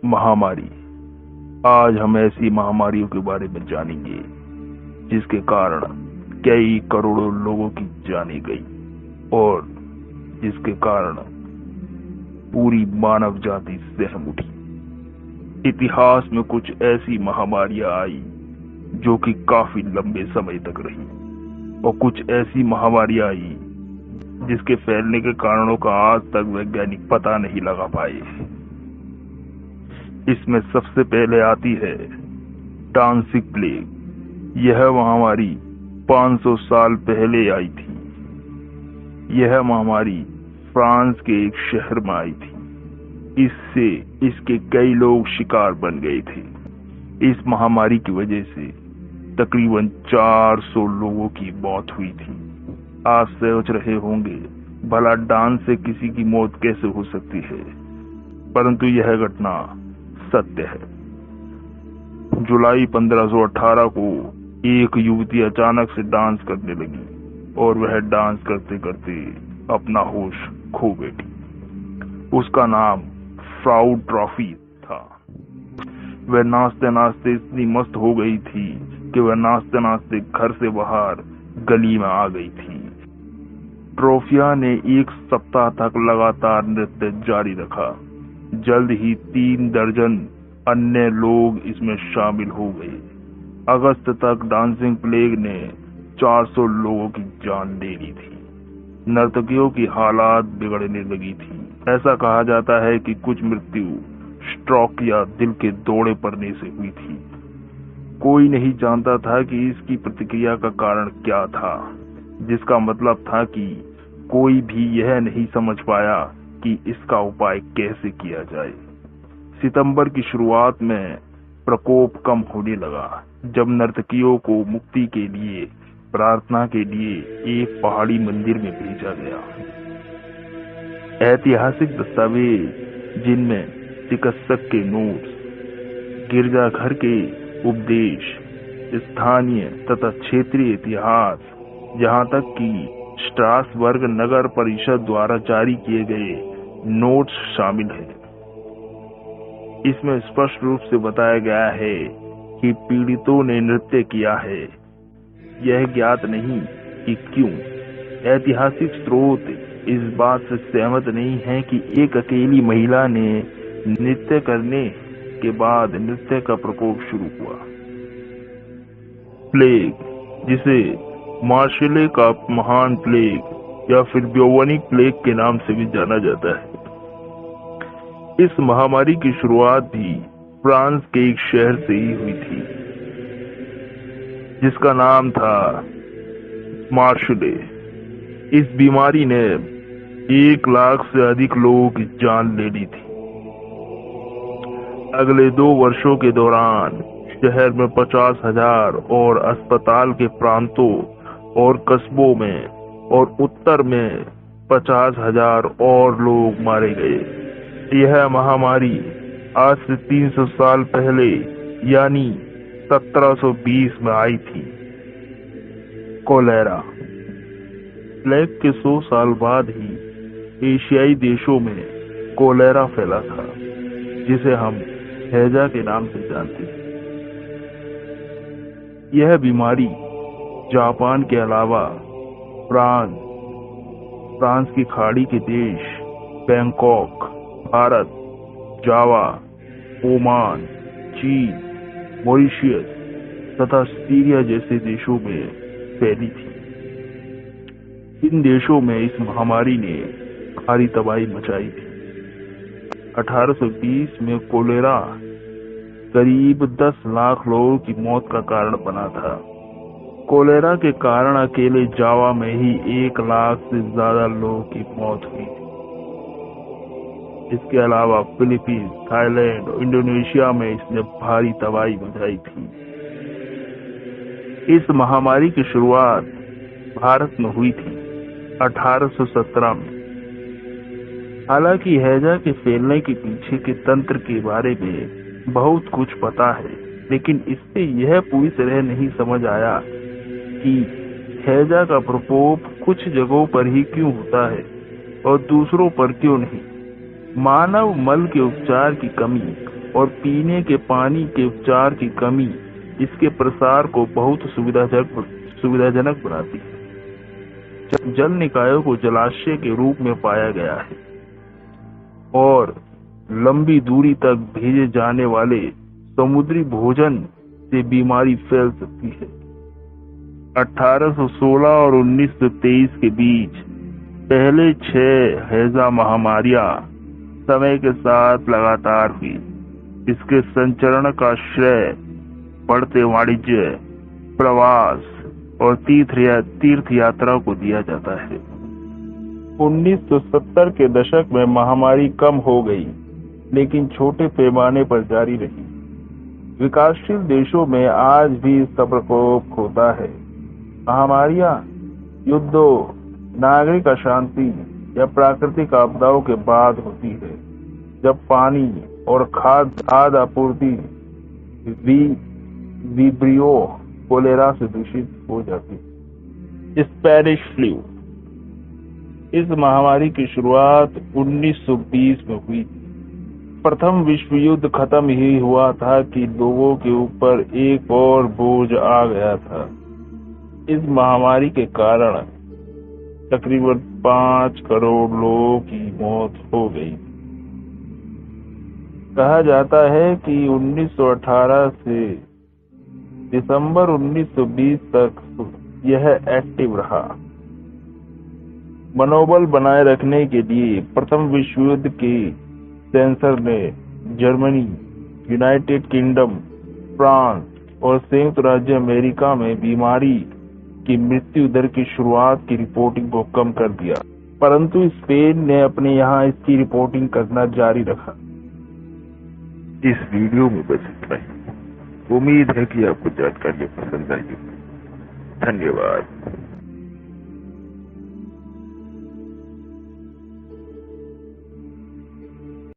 महामारी। आज हम ऐसी महामारियों के बारे में जानेंगे जिसके कारण कई करोड़ों लोगों की जानें गई और जिसके कारण पूरी मानव जाति सहम उठी। इतिहास में कुछ ऐसी महामारियां आई जो कि काफी लंबे समय तक रही और कुछ ऐसी महामारियां आई जिसके फैलने के कारणों का आज तक वैज्ञानिक पता नहीं लगा पाए। इसमें सबसे पहले आती है डांसिंग प्लेग। यह महामारी 500 साल पहले आई थी। यह महामारी फ्रांस के एक शहर में आई थी। इससे इसके कई लोग शिकार बन गए थे। इस महामारी की वजह से तकरीबन 400 लोगों की मौत हुई थी। आप सोच रहे होंगे भला डांस से किसी की मौत कैसे हो सकती है, परंतु यह घटना सत्य है। जुलाई 1518 को एक युवती अचानक से डांस करने लगी और वह डांस करते करते अपना होश खो बैठी। उसका नाम फ्राउ ट्रॉफी था। वह नाचते नाचते इतनी मस्त हो गई थी कि वह नाचते नाचते घर से बाहर गली में आ गई थी। ट्रोफिया ने 1 सप्ताह तक लगातार नृत्य जारी रखा। जल्द ही 3 दर्जन अन्य लोग इसमें शामिल हो गए। अगस्त तक डांसिंग प्लेग ने 400 लोगों की जान ले ली थी। नर्तकियों की हालात बिगड़ने लगी थी। ऐसा कहा जाता है कि कुछ मृत्यु स्ट्रोक या दिल के दौरे पड़ने से हुई थी। कोई नहीं जानता था कि इसकी प्रतिक्रिया का कारण क्या था, जिसका मतलब था कि कोई भी यह नहीं समझ पाया कि इसका उपाय कैसे किया जाए। सितंबर की शुरुआत में प्रकोप कम होने लगा जब नर्तकियों को मुक्ति के लिए प्रार्थना के लिए एक पहाड़ी मंदिर में भेजा गया। ऐतिहासिक दस्तावेज जिनमें चिकित्सक के नोट्स, गिरजाघर के उपदेश, स्थानीय तथा क्षेत्रीय इतिहास, जहां तक कि स्ट्रासबर्ग नगर परिषद द्वारा जारी किए गए नोट्स शामिल हैं। इसमें स्पष्ट रूप से बताया गया है कि पीड़ितों ने नृत्य किया है। यह ज्ञात नहीं कि क्यों। ऐतिहासिक स्रोत इस बात से सहमत नहीं है कि एक अकेली महिला ने नृत्य करने के बाद नृत्य का प्रकोप शुरू हुआ। प्लेग, जिसे मार्शले का महान प्लेग या फिर ब्यूबोनिक प्लेग के नाम से भी जाना जाता है। इस महामारी की शुरुआत भी फ्रांस के एक शहर से ही हुई थी जिसका नाम था मार्शले। इस बीमारी ने 1 लाख से अधिक लोगों की जान ले ली थी। अगले 2 वर्षों के दौरान शहर में 50,000 और अस्पताल के प्रांतों और कस्बों में और उत्तर में 50,000 और लोग मारे गए। यह महामारी आज से 300 साल पहले यानी 1720 में आई थी। कोलेरा। प्लेग के 100 साल बाद ही एशियाई देशों में कोलेरा फैला था, जिसे हम हैजा के नाम से जानते हैं। यह बीमारी जापान के अलावा फ्रांस की खाड़ी के देश बैंकॉक, भारत, जावा, ओमान, चीन, मॉरिशस तथा सीरिया जैसे देशों में फैली थी। इन देशों में इस महामारी ने भारी तबाही मचाई थी। 1820 में कोलेरा करीब 10 लाख लोगों की मौत का कारण बना था। कोलेरा के कारण अकेले जावा में ही 1 लाख से ज्यादा लोगों की मौत हुई थी। इसके अलावा फिलीपींस, थाईलैंड और इंडोनेशिया में इसने भारी तबाही मचाई थी। इस महामारी की शुरुआत भारत में हुई थी 1817 में। हालांकि हैजा के फैलने के पीछे के तंत्र के बारे में बहुत कुछ पता है, लेकिन इससे यह पूरी तरह नहीं समझ आया कि हैजा का प्रकोप कुछ जगहों पर ही क्यों होता है और दूसरों पर क्यों नहीं। मानव मल के उपचार की कमी और पीने के पानी के उपचार की कमी इसके प्रसार को बहुत सुविधाजनक बनाती है। जल निकायों को जलाशय के रूप में पाया गया है और लंबी दूरी तक भेजे जाने वाले समुद्री भोजन से बीमारी फैल सकती है। 1816 और 1923 के बीच पहले 6 हैजा महामारियां समय के साथ लगातार हुई। इसके संचरण का श्रेय बढ़ते वाणिज्य, प्रवास और तीर्थ यात्रा को दिया जाता है। 1970 के दशक में महामारी कम हो गई, लेकिन छोटे पैमाने पर जारी रही। विकासशील देशों में आज भी इसका प्रकोप होता है। महामारियां युद्धों, नागरिक अशांति या प्राकृतिक आपदाओं के बाद होती है, जब पानी और खाद्य आपूर्ति विब्रियो कोलेरा से दूषित हो जाती है। Spanish flu. इस महामारी की शुरुआत 1920 में हुई थी। प्रथम विश्व युद्ध खत्म ही हुआ था कि लोगों के ऊपर एक और बोझ आ गया था। इस महामारी के कारण तकरीबन 5 करोड़ लोगों की मौत हो गई। कहा जाता है कि 1918 से दिसंबर 1920 तक यह एक्टिव रहा। मनोबल बनाए रखने के लिए प्रथम विश्व युद्ध के सेंसर ने जर्मनी, यूनाइटेड किंगडम, फ्रांस और संयुक्त राज्य अमेरिका में बीमारी की मृत्यु दर की शुरुआत की रिपोर्टिंग को कम कर दिया, परंतु स्पेन ने अपने यहाँ इसकी रिपोर्टिंग करना जारी रखा। इस वीडियो में बस इतना ही। उम्मीद है कि आपको जानकारी पसंद आई। धन्यवाद।